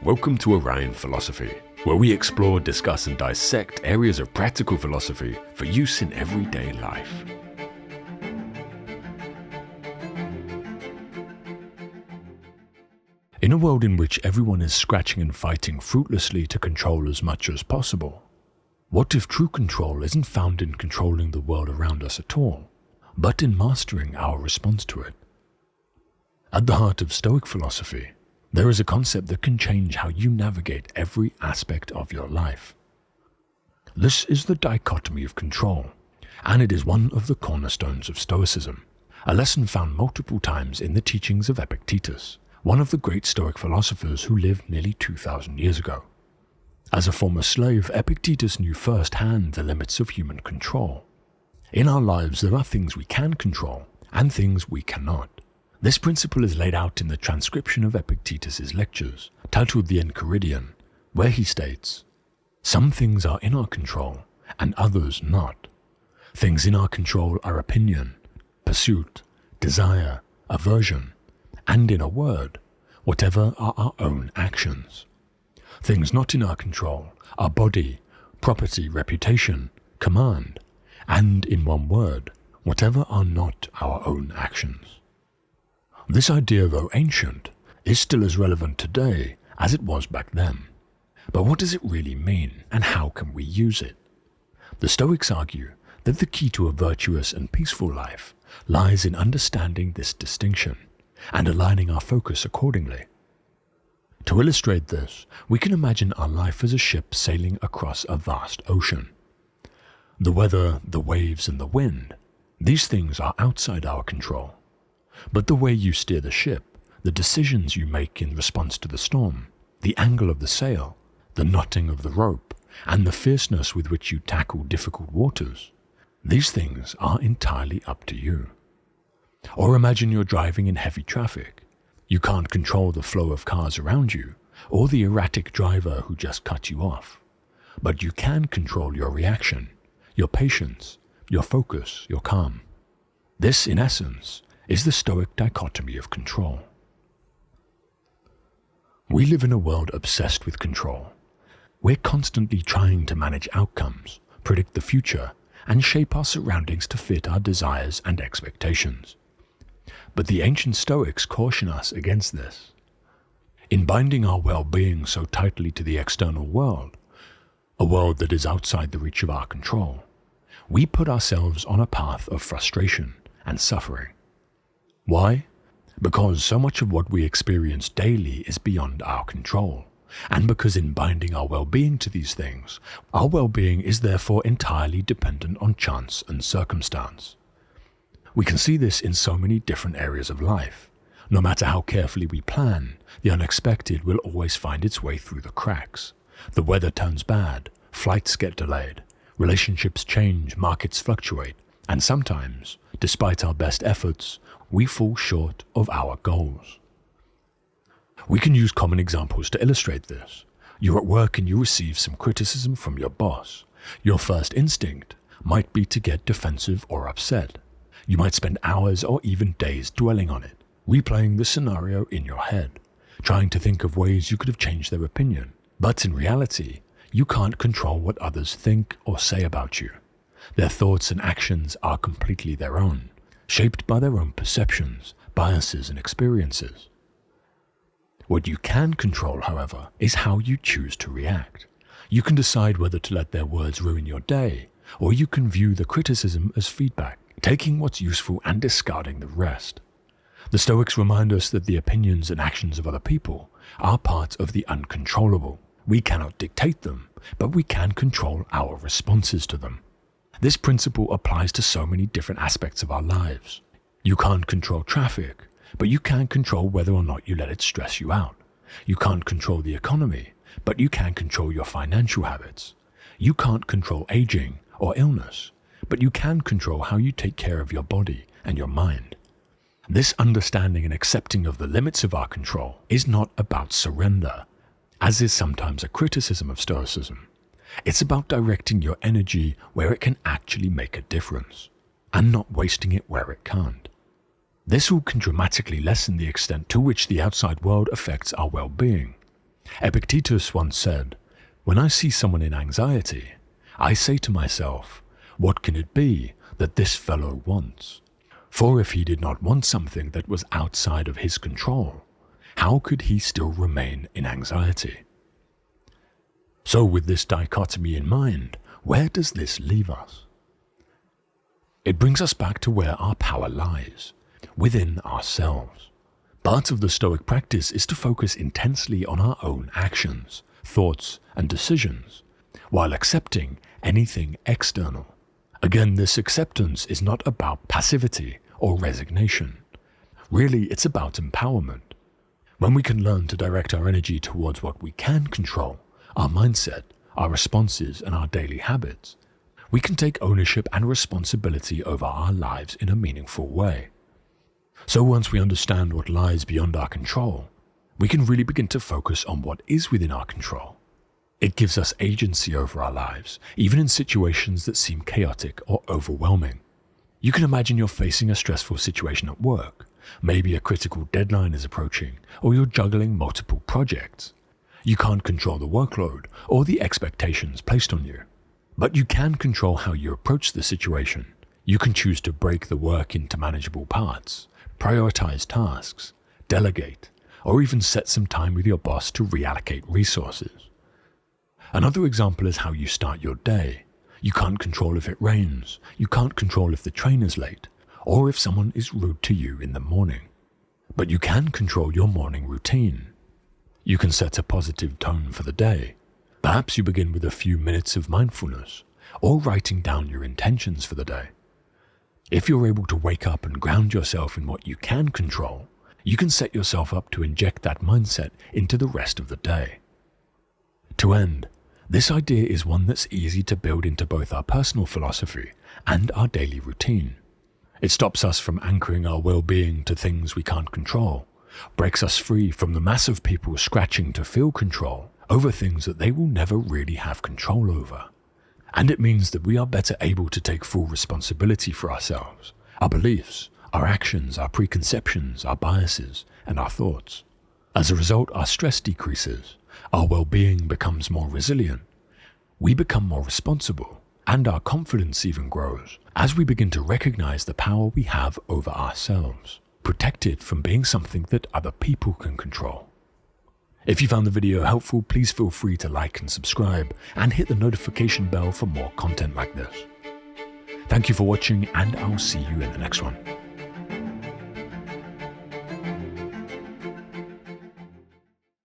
Welcome to Orion Philosophy, where we explore, discuss and dissect areas of practical philosophy for use in everyday life. In a world in which everyone is scratching and fighting fruitlessly to control as much as possible, what if true control isn't found in controlling the world around us at all, but in mastering our response to it? At the heart of Stoic philosophy, there is a concept that can change how you navigate every aspect of your life. This is the dichotomy of control, and it is one of the cornerstones of Stoicism, a lesson found multiple times in the teachings of Epictetus, one of the great Stoic philosophers who lived nearly 2,000 years ago. As a former slave, Epictetus knew firsthand the limits of human control. In our lives, there are things we can control and things we cannot. This principle is laid out in the transcription of Epictetus's lectures, titled The Enchiridion, where he states, "Some things are in our control, and others not. Things in our control are opinion, pursuit, desire, aversion, and in a word, whatever are our own actions. Things not in our control are body, property, reputation, command, and in one word, whatever are not our own actions." This idea, though ancient, is still as relevant today as it was back then. But what does it really mean, and how can we use it? The Stoics argue that the key to a virtuous and peaceful life lies in understanding this distinction and aligning our focus accordingly. To illustrate this, we can imagine our life as a ship sailing across a vast ocean. The weather, the waves, and the wind, these things are outside our control. But the way you steer the ship, the decisions you make in response to the storm, the angle of the sail, the knotting of the rope, and the fierceness with which you tackle difficult waters, these things are entirely up to you. Or imagine you're driving in heavy traffic. You can't control the flow of cars around you, or the erratic driver who just cut you off. But you can control your reaction, your patience, your focus, your calm. This, in essence, is the Stoic dichotomy of control. We live in a world obsessed with control. We're constantly trying to manage outcomes, predict the future, and shape our surroundings to fit our desires and expectations. But the ancient Stoics caution us against this. In binding our well-being so tightly to the external world, a world that is outside the reach of our control, we put ourselves on a path of frustration and suffering. Why? Because so much of what we experience daily is beyond our control, and because in binding our well-being to these things, our well-being is therefore entirely dependent on chance and circumstance. We can see this in so many different areas of life. No matter how carefully we plan, the unexpected will always find its way through the cracks. The weather turns bad, flights get delayed, relationships change, markets fluctuate, and sometimes, despite our best efforts, we fall short of our goals. We can use common examples to illustrate this. You're at work and you receive some criticism from your boss. Your first instinct might be to get defensive or upset. You might spend hours or even days dwelling on it, replaying the scenario in your head, trying to think of ways you could have changed their opinion. But in reality, you can't control what others think or say about you. Their thoughts and actions are completely their own, shaped by their own perceptions, biases, and experiences. What you can control, however, is how you choose to react. You can decide whether to let their words ruin your day, or you can view the criticism as feedback, taking what's useful and discarding the rest. The Stoics remind us that the opinions and actions of other people are part of the uncontrollable. We cannot dictate them, but we can control our responses to them. This principle applies to so many different aspects of our lives. You can't control traffic, but you can control whether or not you let it stress you out. You can't control the economy, but you can control your financial habits. You can't control aging or illness, but you can control how you take care of your body and your mind. This understanding and accepting of the limits of our control is not about surrender, as is sometimes a criticism of Stoicism. It's about directing your energy where it can actually make a difference, and not wasting it where it can't. This all can dramatically lessen the extent to which the outside world affects our well-being. Epictetus once said, "When I see someone in anxiety, I say to myself, what can it be that this fellow wants? For if he did not want something that was outside of his control, how could he still remain in anxiety?" So with this dichotomy in mind, where does this leave us? It brings us back to where our power lies, within ourselves. Part of the Stoic practice is to focus intensely on our own actions, thoughts, and decisions, while accepting anything external. Again, this acceptance is not about passivity or resignation. Really, it's about empowerment. When we can learn to direct our energy towards what we can control, our mindset, our responses, and our daily habits, we can take ownership and responsibility over our lives in a meaningful way. So once we understand what lies beyond our control, we can really begin to focus on what is within our control. It gives us agency over our lives, even in situations that seem chaotic or overwhelming. You can imagine you're facing a stressful situation at work. Maybe a critical deadline is approaching, or you're juggling multiple projects. You can't control the workload or the expectations placed on you, but you can control how you approach the situation. You can choose to break the work into manageable parts, prioritize tasks, delegate, or even set some time with your boss to reallocate resources. Another example is how you start your day. You can't control if it rains, you can't control if the train is late, or if someone is rude to you in the morning. But you can control your morning routine. You can set a positive tone for the day. Perhaps you begin with a few minutes of mindfulness, or writing down your intentions for the day. If you're able to wake up and ground yourself in what you can control, you can set yourself up to inject that mindset into the rest of the day. To end, this idea is one that's easy to build into both our personal philosophy and our daily routine. It stops us from anchoring our well-being to things we can't control, breaks us free from the mass of people scratching to feel control over things that they will never really have control over. And it means that we are better able to take full responsibility for ourselves, our beliefs, our actions, our preconceptions, our biases, and our thoughts. As a result, our stress decreases, our well-being becomes more resilient, we become more responsible, and our confidence even grows as we begin to recognize the power we have over ourselves, protected from being something that other people can control. If you found the video helpful, please feel free to like and subscribe, and hit the notification bell for more content like this. Thank you for watching, and I'll see you in the next one.